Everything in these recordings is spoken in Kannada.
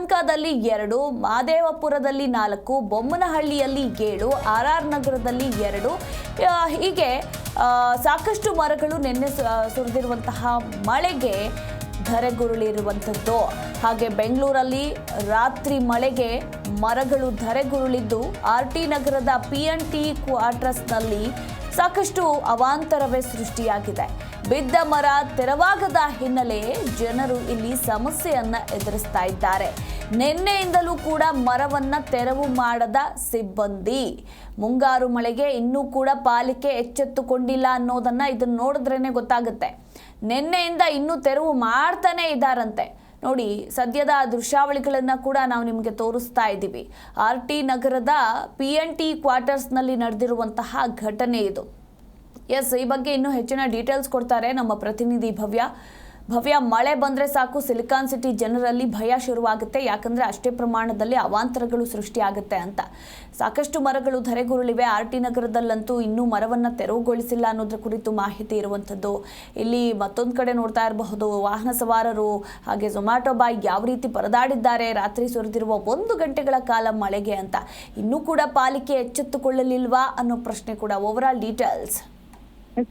ಯಲಹಂಕದಲ್ಲಿ 2, ಮಹದೇವಪುರದಲ್ಲಿ 4, ಬೊಮ್ಮನಹಳ್ಳಿಯಲ್ಲಿ 7, RR ನಗರದಲ್ಲಿ 2 ಹೀಗೆ ಸಾಕಷ್ಟು ಮರಗಳು ನಿನ್ನೆ ಸುರಿದಿರುವಂತಹ ಮಳೆಗೆ ಧರೆಗುರುಳಿರುವಂಥದ್ದು. ಹಾಗೆ ಬೆಂಗಳೂರಲ್ಲಿ ರಾತ್ರಿ ಮಳೆಗೆ ಮರಗಳು ಧರೆಗುರುಳಿದ್ದು RT ನಗರದ PNT ಕ್ವಾರ್ಟರ್ಸ್ನಲ್ಲಿ ಸಾಕಷ್ಟು ಅವಾಂತರವೇ ಸೃಷ್ಟಿಯಾಗಿದೆ. ಬಿದ್ದ ಮರ ತೆರವಾಗದ ಹಿನ್ನೆಲೆ ಜನರು ಇಲ್ಲಿ ಸಮಸ್ಯೆಯನ್ನ ಎದುರಿಸ್ತಾ ಇದ್ದಾರೆ. ನಿನ್ನೆಯಿಂದಲೂ ಕೂಡ ಮರವನ್ನ ತೆರವು ಮಾಡದ ಸಿಬ್ಬಂದಿ. ಮುಂಗಾರು ಮಳೆಗೆ ಇನ್ನೂ ಕೂಡ ಪಾಲಿಕೆ ಎಚ್ಚೆತ್ತುಕೊಂಡಿಲ್ಲ ಅನ್ನೋದನ್ನ ಇದನ್ನ ನೋಡಿದ್ರೇನೆ ಗೊತ್ತಾಗುತ್ತೆ. ನಿನ್ನೆಯಿಂದ ಇನ್ನೂ ತೆರವು ಮಾಡ್ತಾನೆ ಇದ್ದಾರಂತೆ. ನೋಡಿ, ಸದ್ಯದ ದೃಶ್ಯಾವಳಿಗಳನ್ನ ಕೂಡ ನಾವು ನಿಮಗೆ ತೋರಿಸ್ತಾ ಇದ್ದೀವಿ. RT ನಗರದ PNT ಕ್ವಾರ್ಟರ್ಸ್ನಲ್ಲಿ ನಡೆದಿರುವಂತಹ ಘಟನೆ ಇದು. ಎಸ್, ಈ ಬಗ್ಗೆ ಇನ್ನೂ ಹೆಚ್ಚಿನ ಡೀಟೇಲ್ಸ್ ಕೊಡ್ತಾರೆ ನಮ್ಮ ಪ್ರತಿನಿಧಿ ಭವ್ಯ. ಮಳೆ ಬಂದರೆ ಸಾಕು ಸಿಲಿಕಾನ್ ಸಿಟಿ ಜನರಲ್ಲಿ ಭಯ ಶುರುವಾಗುತ್ತೆ. ಯಾಕಂದರೆ ಅಷ್ಟೇ ಪ್ರಮಾಣದಲ್ಲಿ ಅವಾಂತರಗಳು ಸೃಷ್ಟಿಯಾಗುತ್ತೆ ಅಂತ. ಸಾಕಷ್ಟು ಮರಗಳು ಧರೆಗುರುಳಿವೆ. RT ನಗರದಲ್ಲಂತೂ ಇನ್ನೂ ಮರವನ್ನು ತೆರವುಗೊಳಿಸಿಲ್ಲ ಅನ್ನೋದ್ರ ಕುರಿತು ಮಾಹಿತಿ ಇರುವಂಥದ್ದು. ಇಲ್ಲಿ ಮತ್ತೊಂದು ಕಡೆ ನೋಡ್ತಾ ಇರಬಹುದು, ವಾಹನ ಸವಾರರು ಹಾಗೆ ಝೊಮ್ಯಾಟೊ ಬಾಯ್ ಯಾವ ರೀತಿ ಪರದಾಡಿದ್ದಾರೆ ರಾತ್ರಿ ಸುರಿದಿರುವ 1 ಗಂಟೆಗಳ ಕಾಲ ಮಳೆಗೆ ಅಂತ. ಇನ್ನೂ ಕೂಡ ಪಾಲಿಕೆ ಎಚ್ಚೆತ್ತುಕೊಳ್ಳಲಿಲ್ವಾ ಅನ್ನೋ ಪ್ರಶ್ನೆ ಕೂಡ. ಓವರಾಲ್ ಡೀಟೇಲ್ಸ್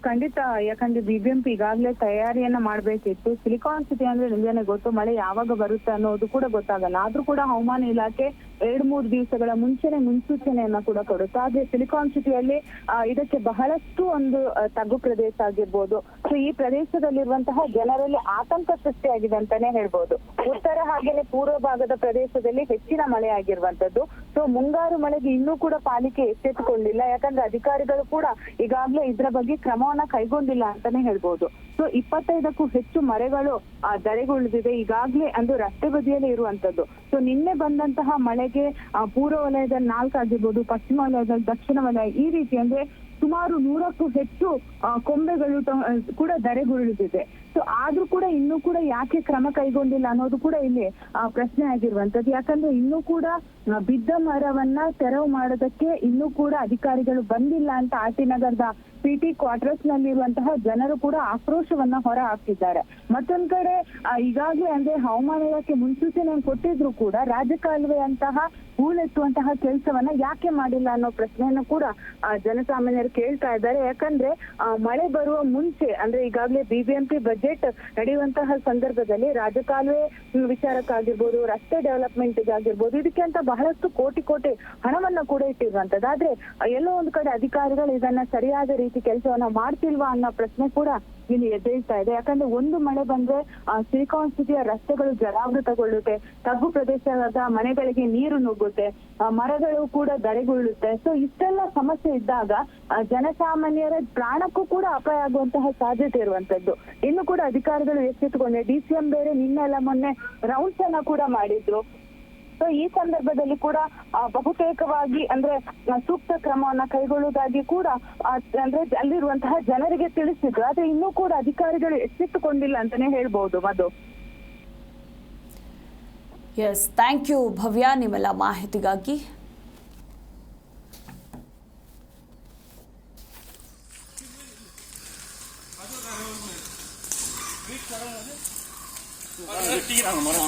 ಖಂಡಿತ. ಯಾಕಂದ್ರೆ BBMP ಈಗಾಗಲೇ ತಯಾರಿಯನ್ನ ಮಾಡ್ಬೇಕಿತ್ತು. ಸಿಲಿಕಾನ್ ಸಿಟಿ ಅಂದ್ರೆ ನಿಮ್ಗೇನೆ ಗೊತ್ತು, ಮಳೆ ಯಾವಾಗ ಬರುತ್ತೆ ಅನ್ನೋದು ಕೂಡ ಗೊತ್ತಾಗಲ್ಲ. ಆದ್ರೂ ಕೂಡ ಹವಾಮಾನ ಇಲಾಖೆ 2-3 ದಿವಸಗಳ ಮುಂಚೆನೆ ಮುನ್ಸೂಚನೆಯನ್ನ ಕೂಡ ಕೊಡುತ್ತೆ. ಆದ್ರೆ ಸಿಲಿಕಾನ್ ಸಿಟಿಯಲ್ಲಿ ಇದಕ್ಕೆ ಬಹಳಷ್ಟು ಒಂದು ತಗ್ಗು ಪ್ರದೇಶ ಆಗಿರ್ಬೋದು. ಸೊ ಈ ಪ್ರದೇಶದಲ್ಲಿರುವಂತಹ ಜನರಲ್ಲಿ ಆತಂಕ ಸೃಷ್ಟಿಯಾಗಿದೆ ಅಂತಾನೆ ಹೇಳ್ಬೋದು. ಉತ್ತರ ಹಾಗೇನೆ ಪೂರ್ವ ಭಾಗದ ಪ್ರದೇಶದಲ್ಲಿ ಹೆಚ್ಚಿನ ಮಳೆ ಆಗಿರುವಂತದ್ದು. ಸೊ ಮುಂಗಾರು ಮಳೆಗೆ ಇನ್ನೂ ಕೂಡ ಪಾಲಿಕೆ ಎಚ್ಚೆತ್ತುಕೊಂಡಿಲ್ಲ. ಯಾಕಂದ್ರೆ ಅಧಿಕಾರಿಗಳು ಕೂಡ ಈಗಾಗಲೇ ಇದರ ಬಗ್ಗೆ ಕ್ರಮವನ್ನ ಕೈಗೊಂಡಿಲ್ಲ ಅಂತಾನೆ ಹೇಳ್ಬೋದು. ಸೊ 25ಕ್ಕೂ ಹೆಚ್ಚು ಮರಗಳು ಧರೆಗುರುಳಿದಿದೆ ಈಗಾಗ್ಲೇ, ಅಂದ್ರೆ ರಸ್ತೆ ಬದಿಯಲ್ಲಿ ಇರುವಂತದ್ದು. ಸೊ ನಿನ್ನೆ ಬಂದಂತಹ ಮಳೆಗೆ ಪೂರ್ವ ವಲಯದಲ್ಲಿ 4 ಆಗಿರ್ಬೋದು, ಪಶ್ಚಿಮ ವಲಯದಲ್ಲಿ, ದಕ್ಷಿಣ ವಲಯ, ಈ ರೀತಿ ಅಂದ್ರೆ ಸುಮಾರು 100ಕ್ಕೂ ಹೆಚ್ಚು ಕೊಂಬೆಗಳು ಕೂಡ ಧರೆಗುರುಳಿದಿದೆ. ಸೊ ಆದ್ರೂ ಕೂಡ ಇನ್ನೂ ಕೂಡ ಯಾಕೆ ಕ್ರಮ ಕೈಗೊಂಡಿಲ್ಲ ಅನ್ನೋದು ಕೂಡ ಇಲ್ಲಿ ಪ್ರಶ್ನೆ ಆಗಿರುವಂತದ್ದು. ಯಾಕಂದ್ರೆ ಇನ್ನೂ ಕೂಡ ಬಿದ್ದ ಮರವನ್ನ ತೆರವು ಮಾಡೋದಕ್ಕೆ ಇನ್ನೂ ಕೂಡ ಅಧಿಕಾರಿಗಳು ಬಂದಿಲ್ಲ ಅಂತ RT ನಗರದ PT ಕ್ವಾರ್ಟರ್ಸ್ ನಲ್ಲಿರುವಂತಹ ಜನರು ಕೂಡ ಆಕ್ರೋಶವನ್ನ ಹೊರ ಹಾಕಿದ್ದಾರೆ. ಮತ್ತೊಂದ್ ಕಡೆ ಈಗಾಗಲೇ ಅಂದ್ರೆ ಹವಾಮಾನ ಇಲಾಖೆ ಮುನ್ಸೂಚನೆ ಕೊಟ್ಟಿದ್ರು ಕೂಡ ರಾಜಕಾಲುವೆಯಂತಹ ಹೂಳೆತ್ತುವಂತಹ ಕೆಲಸವನ್ನ ಯಾಕೆ ಮಾಡಿಲ್ಲ ಅನ್ನೋ ಪ್ರಶ್ನೆಯನ್ನು ಕೂಡ ಜನಸಾಮಾನ್ಯರು ಕೇಳ್ತಾ ಇದ್ದಾರೆ. ಯಾಕಂದ್ರೆ ಮಳೆ ಬರುವ ಮುಂಚೆ ಅಂದ್ರೆ ಈಗಾಗಲೇ BBMP ಬಜೆಟ್ ನಡೆಯುವಂತಹ ಸಂದರ್ಭದಲ್ಲಿ ರಾಜಕಾಲುವೆ ವಿಚಾರಕ್ಕಾಗಿರ್ಬೋದು, ರಸ್ತೆ ಡೆವಲಪ್ಮೆಂಟ್ ಆಗಿರ್ಬೋದು, ಇದಕ್ಕೆ ಅಂತ ಬಹಳಷ್ಟು ಕೋಟಿ ಹಣವನ್ನ ಕೂಡ ಇಟ್ಟಿರುವಂತದ್ದು. ಆದ್ರೆ ಎಲ್ಲೋ ಒಂದು ಕಡೆ ಅಧಿಕಾರಿಗಳು ಇದನ್ನ ಸರಿಯಾದ ರೀತಿ ಕೆಲಸವನ್ನ ಮಾಡ್ತಿಲ್ವಾ ಅನ್ನೋ ಪ್ರಶ್ನೆ ಕೂಡ ಇಲ್ಲಿ ಎದ್ದೇಳ್ತಾ ಇದೆ. ಯಾಕಂದ್ರೆ ಒಂದು ಮಳೆ ಬಂದ್ರೆ ಸಿಲಿಕಾನ್ ಸಿಟಿಯ ರಸ್ತೆಗಳು ಜಲಾವೃತಗೊಳ್ಳುತ್ತೆ, ತಗ್ಗು ಪ್ರದೇಶದ ಮನೆಗಳಿಗೆ ನೀರು ನುಗ್ಗುತ್ತೆ, ಮರಗಳು ಕೂಡ ಧರೆಗುರುಳುತ್ತೆ. ಸೊ ಇಷ್ಟೆಲ್ಲ ಸಮಸ್ಯೆ ಇದ್ದಾಗ ಜನಸಾಮಾನ್ಯರ ಪ್ರಾಣಕ್ಕೂ ಕೂಡ ಅಪಾಯ ಆಗುವಂತಹ ಸಾಧ್ಯತೆ ಇರುವಂತದ್ದು. ಇನ್ನು ಕೂಡ ಅಧಿಕಾರಿಗಳು ಎಚ್ಚೆತ್ತುಕೊಂಡೆ. DCM ಬೇರೆ ನಿನ್ನೆಲ್ಲ ಮೊನ್ನೆ ರೌಂಡ್ಸ್ ಅನ್ನ ಕೂಡ ಮಾಡಿದ್ರು. ಸೊ ಈ ಸಂದರ್ಭದಲ್ಲಿ ಕೂಡ ಬಹುತೇಕವಾಗಿ ಅಂದ್ರೆ ಸೂಕ್ತ ಕ್ರಮವನ್ನ ಕೈಗೊಳ್ಳುವುದಾಗಿ ಕೂಡ ಅಂದ್ರೆ ಅಲ್ಲಿರುವಂತಹ ಜನರಿಗೆ ತಿಳಿಸಿದ್ರು. ಆದ್ರೆ ಇನ್ನೂ ಕೂಡ ಅಧಿಕಾರಿಗಳು ಎಚ್ಚೆತ್ತುಕೊಂಡಿಲ್ಲ ಅಂತಾನೆ ಹೇಳ್ಬಹುದು. ಮಧು. ಎಸ್, ಥ್ಯಾಂಕ್ ಯು ಭವ್ಯ ನಿಮ್ಮೆಲ್ಲ ಮಾಹಿತಿಗಾಗಿ. ಮರ